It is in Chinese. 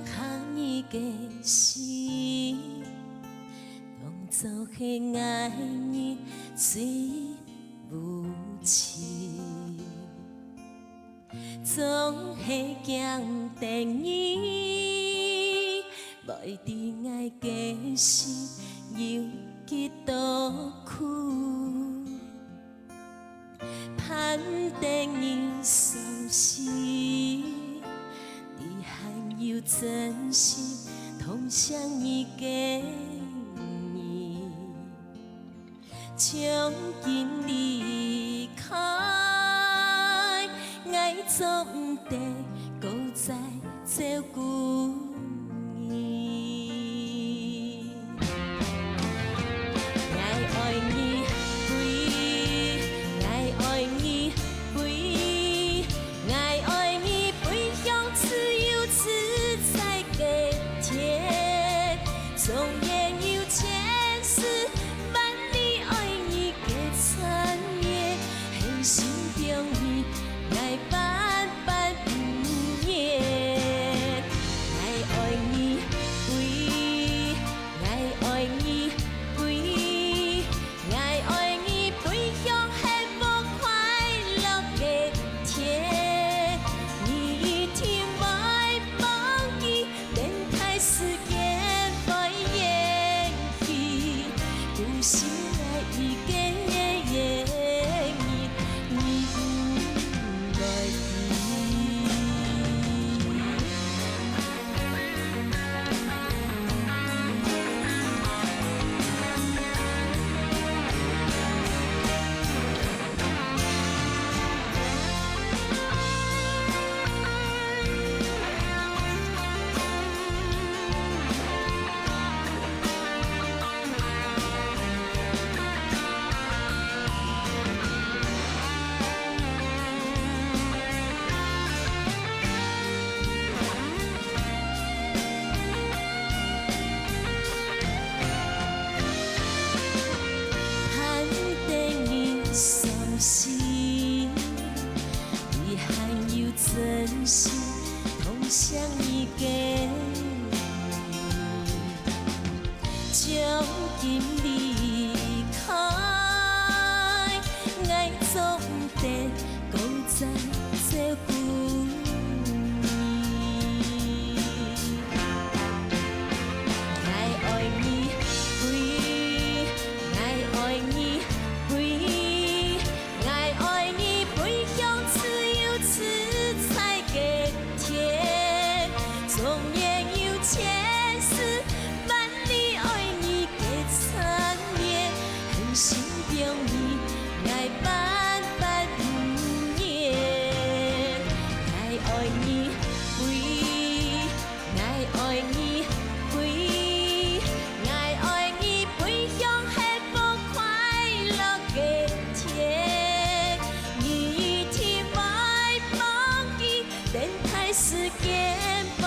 行伊的心，当作是爱你最无情，总是强定伊，无一定爱的心又去倒去，盼等伊伤心。又真心同享伊的你，从今离开，爱总不得搁再照顾你。爱爱你飞，爱爱你飞，爱爱你飞向自由自在的天，纵然有千丝万缕爱你的缠绵，很心中伊爱万般不厌。爱爱你飞，爱爱你飞，爱爱你飞向幸福快乐的天，你一定不忘记，等待时间不延期，有心爱伊的言语，你不爱记。盼等伊伤心，遗憾又真心同享伊的你，从今离开，爱总不得搁再照顾你。爱爱你飞，爱爱你飞，爱爱你飞向自由自在的天，纵然有千丝万缕爱你的缠绵，很心中伊爱万般不厌。爱爱你飞，爱爱你飞，爱爱你飞向幸福快乐的天，你一定不忘记，等待时间不